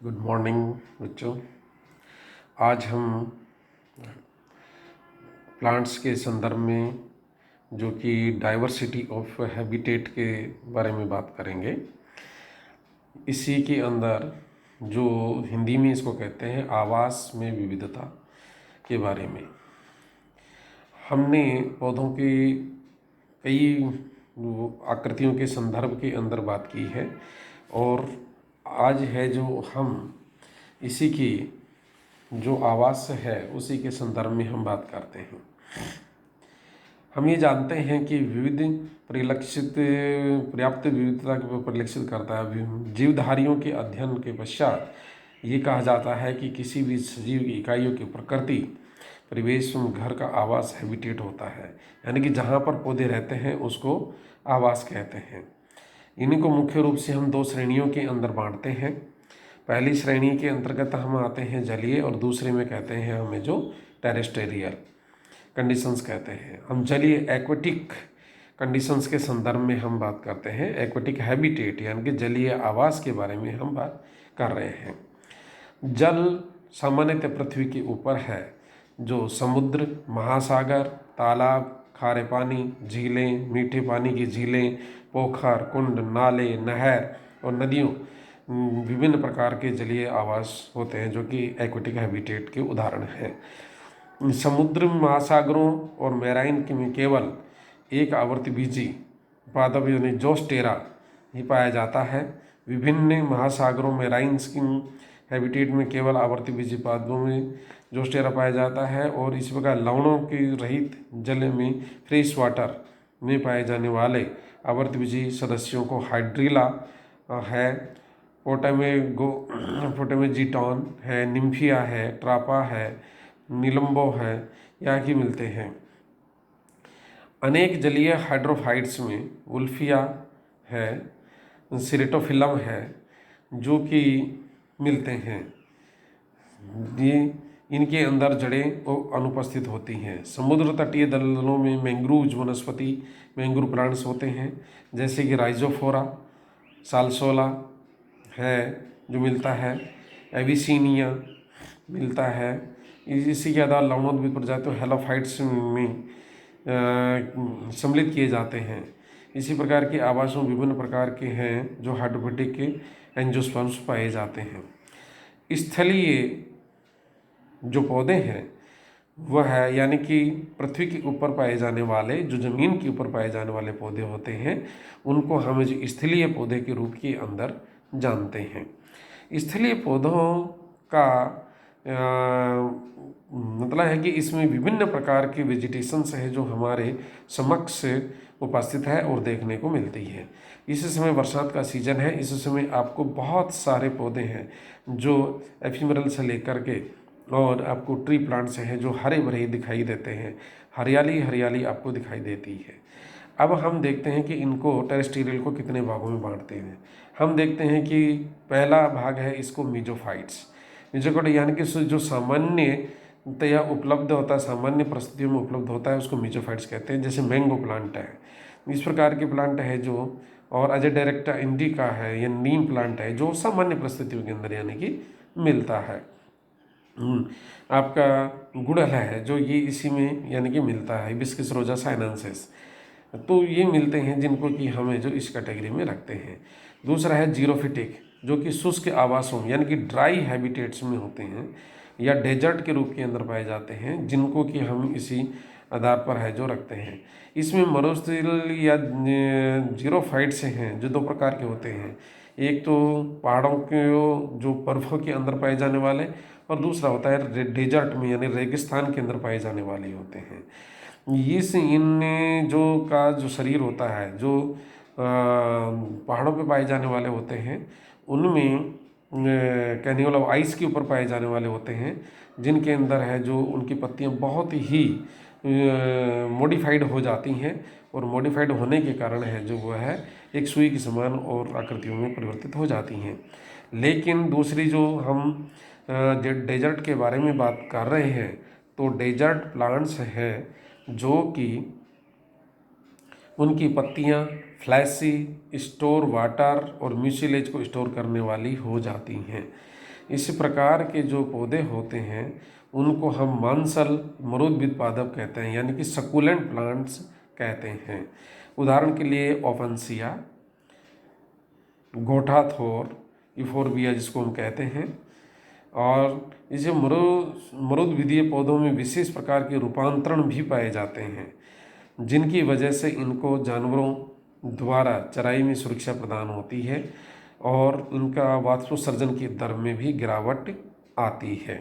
Good morning बच्चों। आज हम प्लांट्स के संदर्भ में जो कि डाइवर्सिटी ऑफ हैबिटेट के बारे में बात करेंगे। इसी के अंदर जो हिंदी में इसको कहते हैं आवास में विविधता के बारे में हमने पौधों की कई आकृतियों के संदर्भ के अंदर बात की है और आज है जो हम इसी की जो आवास है उसी के संदर्भ में हम बात करते हैं। हम ये जानते हैं कि विविध परिलक्षित पर्याप्त विविधता को परिलक्षित करता है। जीवधारियों के अध्ययन के पश्चात ये कहा जाता है कि किसी भी सजीव इकाइयों की प्रकृति परिवेश घर का आवास हैबिटेट होता है, यानी कि जहाँ पर पौधे रहते हैं उसको आवास कहते हैं। इन्हीं को मुख्य रूप से हम दो श्रेणियों के अंदर बांटते हैं। पहली श्रेणी के अंतर्गत हम आते हैं जलीय और दूसरे में कहते हैं हमें जो टेरेस्टेरियल कंडीशंस कहते हैं। हम जलीय एक्वेटिक कंडीशंस के संदर्भ में हम बात करते हैं। एक्वेटिक हैबिटेट यानी कि जलीय आवास के बारे में हम बात कर रहे हैं। जल सामान्यतः पृथ्वी के ऊपर है, जो समुद्र, महासागर, तालाब, खारे पानी, झीलें, मीठे पानी की झीलें, पोखर, कुंड, नाले, नहर और नदियों विभिन्न प्रकार के जलीय आवास होते हैं जो कि एक्वेटिक हैबिटेट के उदाहरण हैं। समुद्र, महासागरों और मैराइन में केवल एक आवर्तबीजी पादप यानी जोस्टेरा ही पाया जाता है। विभिन्न महासागरों मैराइन्स की हैबिटेट में केवल आवर्तबीजी पादपों में जोस्टेरा पाया जाता है और इस प्रकार लवणों की रहित जल में फ्रेश वाटर में पाए जाने वाले आवर्तबीजी सदस्यों को हाइड्रिला है, पोटामेजीटॉन है, निम्फिया है, ट्रापा है, निलंबो है, यहाँ की मिलते हैं। अनेक जलीय हाइड्रोफाइट्स में वुल्फिया है, सिरेटोफिलम है जो कि मिलते हैं। ये इनके अंदर जड़ें अनुपस्थित होती हैं। समुद्र तटीय दलदलों में मैंग्रोव वनस्पति मैंग्रोव प्लांट्स होते हैं, जैसे कि राइजोफोरा, सालसोला है जो मिलता है, एविसीनिया मिलता है। इसी के आधार लवणोद्भिद प्रजातियों हेलोफाइट्स में सम्मिलित किए जाते हैं। इसी प्रकार के आवासों विभिन्न प्रकार के हैं जो हाइड्रोफोटिक के एंजियोस्पर्म्स पाए जाते हैं। स्थलीय जो पौधे हैं वह है यानी कि पृथ्वी के ऊपर पाए जाने वाले, जो जमीन के ऊपर पाए जाने वाले पौधे होते हैं उनको हम जो स्थलीय पौधे के रूप के अंदर जानते हैं। स्थलीय पौधों का मतलब है कि इसमें विभिन्न प्रकार की वेजिटेशंस है जो हमारे समक्ष उपस्थित है और देखने को मिलती है। इस समय बरसात का सीजन है, इस समय आपको बहुत सारे पौधे हैं जो एफिमरल से लेकर के और आपको ट्री प्लांट्स हैं जो हरे भरे दिखाई देते हैं। हरियाली हरियाली आपको दिखाई देती है। अब हम देखते हैं कि इनको टेरेस्टेरियल को कितने भागों में बांटते हैं। हम देखते हैं कि पहला भाग है इसको मीजोफाइट्स। मीजोफाइट यानी कि जो सामान्यतया उपलब्ध होता है, सामान्य परिस्थितियों में उपलब्ध होता है, उसको मीजोफाइट्स कहते हैं। जैसे मैंगो प्लांट है, इस प्रकार के प्लांट है जो, और अजेडायरेक्टा इंडिका है या नीम प्लांट है जो सामान्य परिस्थितियों के अंदर यानी कि मिलता है। आपका गुड़हल है जो ये इसी में यानी कि मिलता है, हिबिस्कस रोजा साइनेंसिस, तो ये मिलते हैं जिनको कि हमें जो इस कैटेगरी में रखते हैं। दूसरा है जीरोफिटिक जो कि शुष्क आवासों यानी कि ड्राई हैबिटेट्स में होते हैं या डेजर्ट के रूप के अंदर पाए जाते हैं, जिनको कि हम इसी आधार पर है जो रखते हैं। इसमें मरुस्थल या जीरोफाइट्स हैं जो दो प्रकार के होते हैं। एक तो पहाड़ों के जो पर्वतों के अंदर पाए जाने वाले, और दूसरा होता है डेजर्ट में यानी रेगिस्तान के अंदर पाए जाने वाले होते हैं। इन जो का जो शरीर होता है जो पहाड़ों पे पाए जाने वाले होते हैं उनमें कैनिवल ऑफ आइस के ऊपर पाए जाने वाले होते हैं, जिनके अंदर है जो उनकी पत्तियां बहुत ही मॉडिफाइड हो जाती हैं और मॉडिफाइड होने के कारण है जो वो है एक सुई के समान और आकृतियों में परिवर्तित हो जाती हैं। लेकिन दूसरी जो हम डेजर्ट के बारे में बात कर रहे हैं तो डेजर्ट प्लांट्स हैं जो कि उनकी पत्तियां फ्लैशी, स्टोर वाटर और म्यूसिलेज को स्टोर करने वाली हो जाती हैं। इस प्रकार के जो पौधे होते हैं उनको हम मांसल मरोद्भिद पादप कहते हैं, यानी कि सकुलेंट प्लांट्स कहते हैं। उदाहरण के लिए ओफेंसिया, गोठाथोर, यूफोर्बिया जिसको हम कहते हैं। और इसे मरुद्भिदीय पौधों में विशेष प्रकार के रूपांतरण भी पाए जाते हैं, जिनकी वजह से इनको जानवरों द्वारा चराई में सुरक्षा प्रदान होती है और उनका वाष्पोत्सर्जन की दर में भी गिरावट आती है।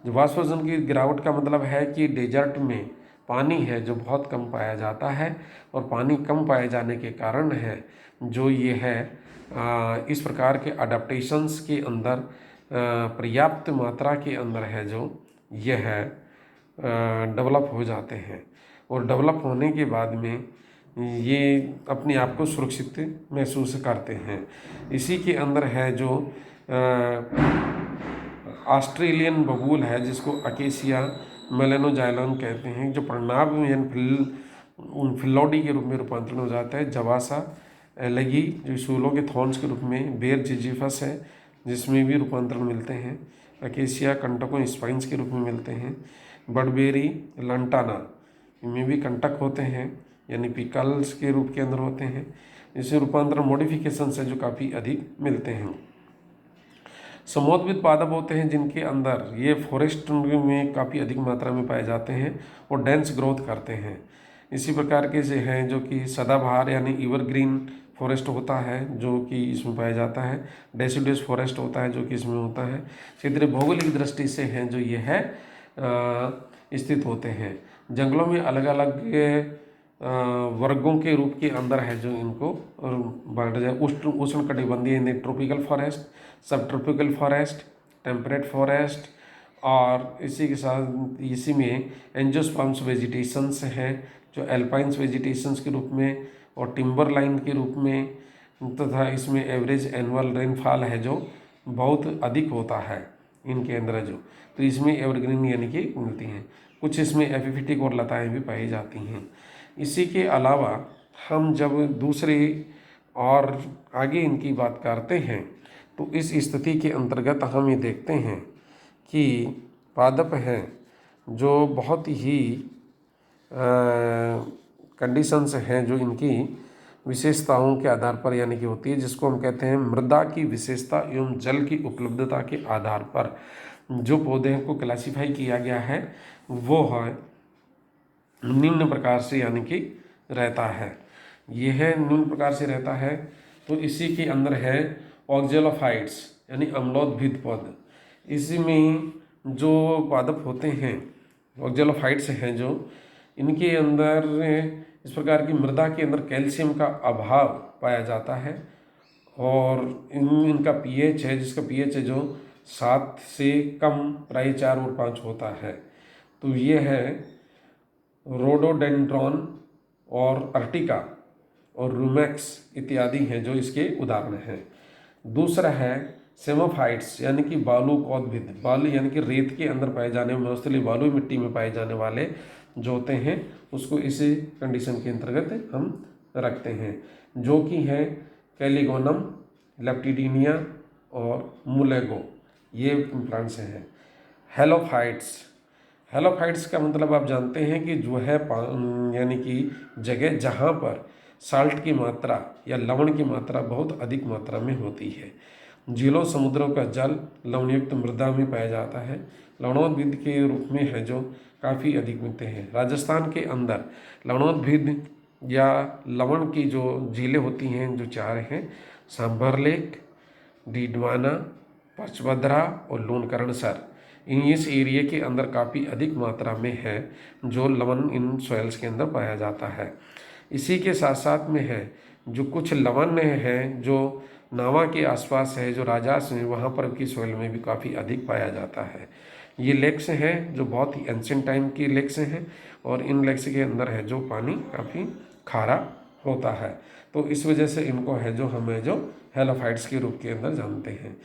जो वाष्पोत्सर्जन की गिरावट का मतलब है कि डेजर्ट में पानी है जो बहुत कम पाया जाता है, और पानी कम पाए जाने के कारण है जो ये है इस प्रकार के अडेप्टेशंस के अंदर पर्याप्त मात्रा के अंदर है जो यह है डेवलप हो जाते हैं, और डेवलप होने के बाद में ये अपने आप को सुरक्षित महसूस करते हैं। इसी के अंदर है जो ऑस्ट्रेलियन बबूल है जिसको अकेसिया मेलेनोजाइलम कहते हैं, जो प्रणाब में फिल्लौडी के रूप में रूपांतरण हो जाता है। जवासा एलगी जो सूलों के थॉर्न्स के रूप में, बेर जिजीफस है जिसमें भी रूपांतरण मिलते हैं। अकेसिया कंटकों स्पाइंस के रूप में मिलते हैं। बडबेरी लंटाना इनमें भी कंटक होते हैं, यानी पिकल्स के रूप के अंदर होते हैं। इसमें रूपांतरण मॉडिफिकेशन से जो काफ़ी अधिक मिलते हैं। समोद्भिद पादप होते हैं जिनके अंदर ये फॉरेस्ट में काफ़ी अधिक मात्रा में पाए जाते हैं और डेंस ग्रोथ करते हैं। इसी प्रकार के से हैं जो कि सदाबहार यानी एवरग्रीन फॉरेस्ट होता है जो कि इसमें पाया जाता है। डेसिडुअस फॉरेस्ट होता है जो कि इसमें होता है। क्षेत्रीय भौगोलिक दृष्टि से हैं जो ये है स्थित होते हैं। जंगलों में अलग अलग वर्गों के रूप के अंदर है जो इनको बांटा जाए। उष्णकटिबंधीय यानी ट्रॉपिकल फॉरेस्ट, सब ट्रॉपिकल फॉरेस्ट, टेम्परेट फॉरेस्ट, और इसी के साथ इसी में एंजियोस्पर्म्स वेजिटेशंस हैं जो एल्पाइन्स वेजिटेशंस के रूप में और टिम्बर लाइन के रूप में, तथा इसमें एवरेज एनुअल रेनफॉल है जो बहुत अधिक होता है इनके अंदर जो, तो इसमें एवरग्रीन यानी कि मिलती हैं। कुछ इसमें एपिफिटिक और लताएँ भी पाई जाती हैं। इसी के अलावा हम जब दूसरे और आगे इनकी बात करते हैं तो इस स्थिति के अंतर्गत हम ये देखते हैं कि पादप हैं जो बहुत ही कंडीशंस हैं जो इनकी विशेषताओं के आधार पर यानी कि होती है, जिसको हम कहते हैं मृदा की विशेषता एवं जल की उपलब्धता के आधार पर जो पौधे को क्लासीफाई किया गया है वो है निम्न प्रकार से यानी कि रहता है। यह निम्न प्रकार से रहता है। तो इसी के अंदर है ऑक्जेलोफाइट्स यानी अम्लोद्भिद पौध। इसी में जो पादप होते हैं ऑक्जेलोफाइट्स हैं जो, इनके अंदर इस प्रकार की मृदा के अंदर कैल्शियम का अभाव पाया जाता है, और इनका पीएच है जिसका पीएच है जो 7 से कम प्राय 4 और 5 होता है। तो ये है रोडोडेंड्रॉन और अर्टिका और रूमेक्स इत्यादि हैं जो इसके उदाहरण हैं। दूसरा है सेमोफाइट्स यानी कि बालुकोद्भिद, बालू यानी कि रेत के अंदर पाए जाने में, मोस्टली बालू मिट्टी में पाए जाने वाले जो होते हैं उसको इसी कंडीशन के अंतर्गत हम रखते हैं, जो कि है कैलिगोनम, लेप्टिडीनिया और मुलेगो, ये प्लांट्स हैं। हेलोफाइट्स, हेलोफाइट्स का मतलब आप जानते हैं कि जो है यानी कि जगह जहाँ पर साल्ट की मात्रा या लवण की मात्रा बहुत अधिक मात्रा में होती है। झीलों समुद्रों का जल लवणयुक्त मृदा में पाया जाता है। लवणोद्भिद के रूप में है जो काफ़ी अधिक मिलते हैं। राजस्थान के अंदर लवणोद्भिद या लवण की जो झीलें होती हैं जो 4 हैं, सांभर लेक, डीडवाना, पचभद्रा और लूणकरणसर, इस एरिया के अंदर काफ़ी अधिक मात्रा में है जो लवण इन सॉइल्स के अंदर पाया जाता है। इसी के साथ साथ में है जो कुछ लवण है जो नावा के आसपास है, जो राजास में, वहाँ पर की सॉइल में भी काफ़ी अधिक पाया जाता है। ये लेक्स हैं जो बहुत ही एंशिएंट टाइम की लेक्स हैं, और इन लेक्स के अंदर है जो पानी काफ़ी खारा होता है। तो इस वजह से इनको है जो हमें जो हेलोफाइट्स के रूप के अंदर जानते हैं।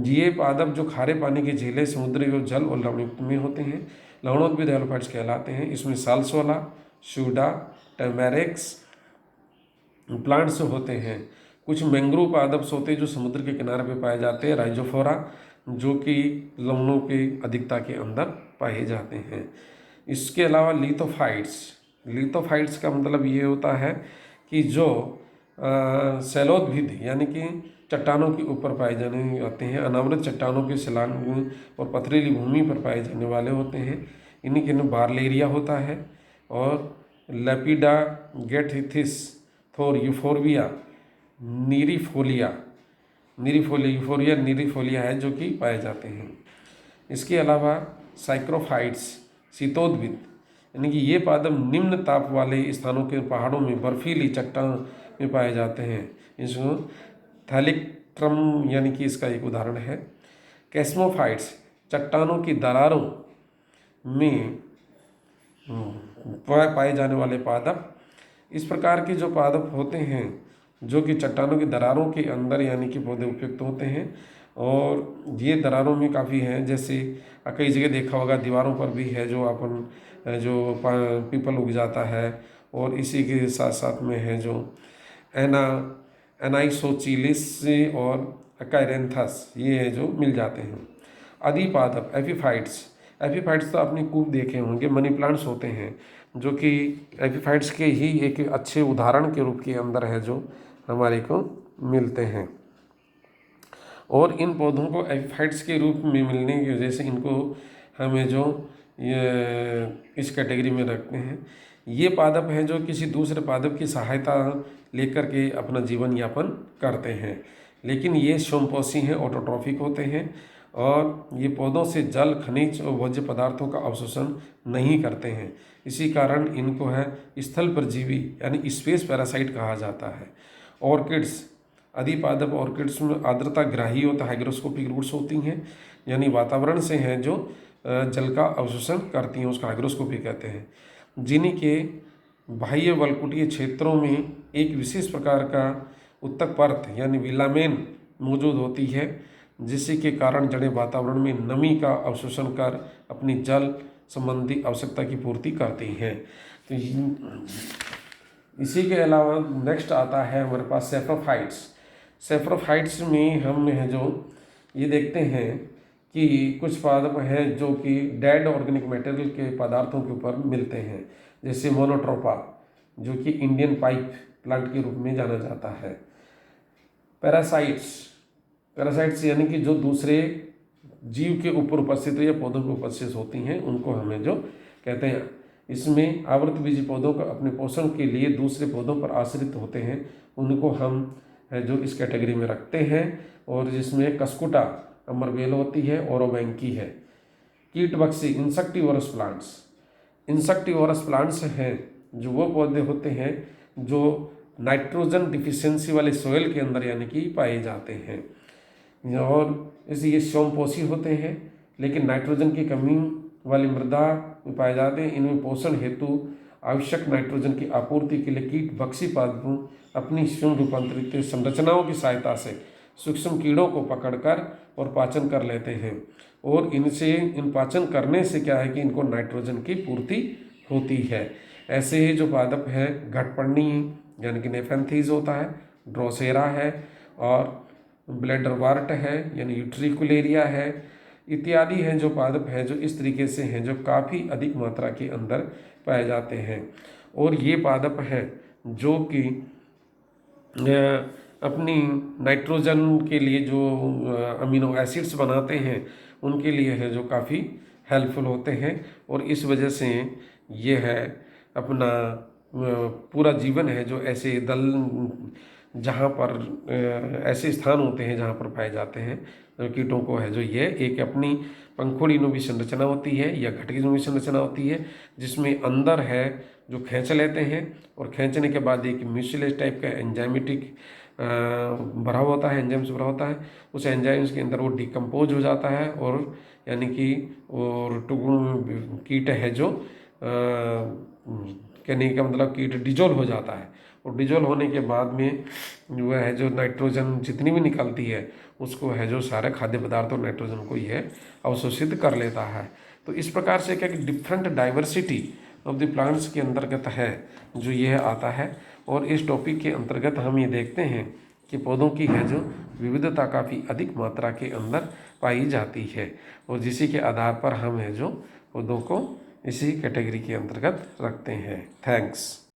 ये पादप जो खारे पानी की झीलें, समुद्री और जल और लवणयुक्त में होते हैं, लवणोद्भिद हेलोफाइट्स कहलाते हैं। इसमें सालसोला, शूडा, टेमेरेक्स, प्लांट्स होते हैं। कुछ मैंग्रोव पादप्स होते हैं जो समुद्र के किनारे पे पाए जाते हैं, राइजोफोरा, जो कि लवणों की अधिकता के अंदर पाए जाते हैं। इसके अलावा लिथोफाइट्स का मतलब ये होता है कि जो शैलोद्भिद यानी कि चट्टानों के ऊपर पाए जाने होते हैं, अनावृत चट्टानों के शिलांग और पथरीली भूमि पर पाए जाने वाले होते हैं। इन्हीं के बार्लेरिया होता है और लेपिडा गेटथिस थोर यूफोरबिया नीरीफोलिया है जो कि पाए जाते हैं। इसके अलावा साइक्रोफाइट्स शीतोद्भिद यानी कि ये पादप निम्न ताप वाले स्थानों के पहाड़ों में बर्फीली चट्टान में पाए जाते हैं। इसको थैलिक्रम यानी कि इसका एक उदाहरण है। कैस्मोफाइट्स चट्टानों की दरारों में पाए जाने वाले पादप। इस प्रकार के जो पादप होते हैं जो कि चट्टानों की दरारों के अंदर यानी कि पौधे उपयुक्त होते हैं, और ये दरारों में काफ़ी हैं, जैसे कई जगह देखा होगा दीवारों पर भी है जो अपन जो पीपल उग जाता है, और इसी के साथ साथ में है जो एनाइसोचिलिस और अकायरेंथस, ये है जो मिल जाते हैं। अधिपादप एपीफाइट्स तो आपने खूब देखे होंगे, मनी प्लांट्स होते हैं जो कि एपीफाइट्स के ही एक अच्छे उदाहरण के रूप के अंदर है जो हमारे को मिलते हैं। और इन पौधों को एपीफाइट्स के रूप में मिलने की वजह से इनको हमें जो इस कैटेगरी में रखते हैं। ये पादप हैं जो किसी दूसरे पादप की सहायता लेकर के अपना जीवन यापन करते हैं, लेकिन ये स्वयंपोषी हैं, ऑटोट्रॉफिक होते हैं, और ये पौधों से जल, खनिज और भोज्य पदार्थों का अवशोषण नहीं करते हैं। इसी कारण इनको है स्थल परजीवी यानी स्पेस पैरासाइट कहा जाता है। ऑर्किड्स अधिपादप ऑर्किड्स में आर्द्रता ग्राही होता है, हाइग्रोस्कोपिक रूट्स होती हैं, यानी वातावरण से हैं जो जल का अवशोषण करती हैं, उसका हाइग्रोस्कोपी कहते हैं। जिन्हीं के बाह्य वलकुटीय क्षेत्रों में एक विशेष प्रकार का उत्तक परत यानी विलामेन मौजूद होती है, जिसके के कारण जड़ें वातावरण में नमी का अवशोषण कर अपनी जल संबंधी आवश्यकता की पूर्ति करती हैं। तो इसी के अलावा नेक्स्ट आता है हमारे पास सेफ्रोफाइट्स में हम है जो ये देखते हैं कि कुछ पादप हैं जो कि डेड ऑर्गेनिक मटेरियल के पदार्थों के ऊपर मिलते हैं, जैसे मोनोट्रोपा जो कि इंडियन पाइप प्लांट के रूप में जाना जाता है। पैरासाइट्स यानी कि जो दूसरे जीव के ऊपर उपस्थित या पौधों पर उपस्थित होती हैं, उनको हमें जो कहते हैं। इसमें आवृतबीजी पौधों का अपने पोषण के लिए दूसरे पौधों पर आश्रित होते हैं, उनको हम है जो इस कैटेगरी में रखते हैं, और जिसमें कस्कुटा अमरबेल होती है, ओरोबैंकी है। कीटभक्षी इंसेक्टिवोरस प्लांट्स हैं जो वो पौधे होते हैं जो नाइट्रोजन डिफिशियंसी वाले सोयल के अंदर यानी कि पाए जाते हैं, और ये स्वयंपोषी होते हैं, लेकिन नाइट्रोजन की कमी वाली मृदा में पाए जाते हैं। इनमें पोषण हेतु आवश्यक नाइट्रोजन की आपूर्ति के लिए कीटभक्षी पादप अपनी स्वयं रूपांतरित संरचनाओं की सहायता से सूक्ष्म कीड़ों को पकड़कर और पाचन कर लेते हैं, और इन पाचन करने से क्या है कि इनको नाइट्रोजन की पूर्ति होती है। ऐसे ही जो पादप है घटपर्णी यानी कि नेफेंथीज होता है, ड्रोसेरा है, और ब्लैडरवार्ट है यानी यूट्रिकुलेरिया है, इत्यादि हैं जो पादप हैं जो इस तरीके से हैं जो काफ़ी अधिक मात्रा के अंदर पाए जाते हैं। और ये पादप हैं जो कि अपनी नाइट्रोजन के लिए जो अमीनो एसिड्स बनाते हैं उनके लिए है जो काफ़ी हेल्पफुल होते हैं, और इस वजह से ये है अपना पूरा जीवन है जो ऐसे दल जहाँ पर ऐसे स्थान होते हैं जहाँ पर पाए जाते हैं कीटों को है जो ये एक अपनी पंखुड़ीनुमा संरचना होती है या घटकीनुमा संरचना होती है, जिसमें अंदर है जो खींच लेते हैं, और खींचने के बाद एक म्यूसिलेज टाइप का एंजाइमेटिक भरा होता है, एंजाइम्स भरा होता है। उस एंजाइम्स के अंदर वो डिकम्पोज हो जाता है, और यानी कि और कीट है जो कहने का मतलब कीट डिजोल्व हो जाता है, और डिजोल्व होने के बाद में वह है जो नाइट्रोजन जितनी भी निकलती है उसको है जो सारे खाद्य पदार्थ और नाइट्रोजन को यह अवशोषित कर लेता है। तो इस प्रकार से क्या कि different diversity of the plants के अंतर्गत है जो यह आता है, और इस टॉपिक के अंतर्गत हम ये देखते हैं कि पौधों की है जो विविधता काफ़ी अधिक मात्रा के अंदर पाई जाती है, और जिसी के आधार पर हम है जो पौधों को इसी कैटेगरी के अंतर्गत रखते हैं। थैंक्स।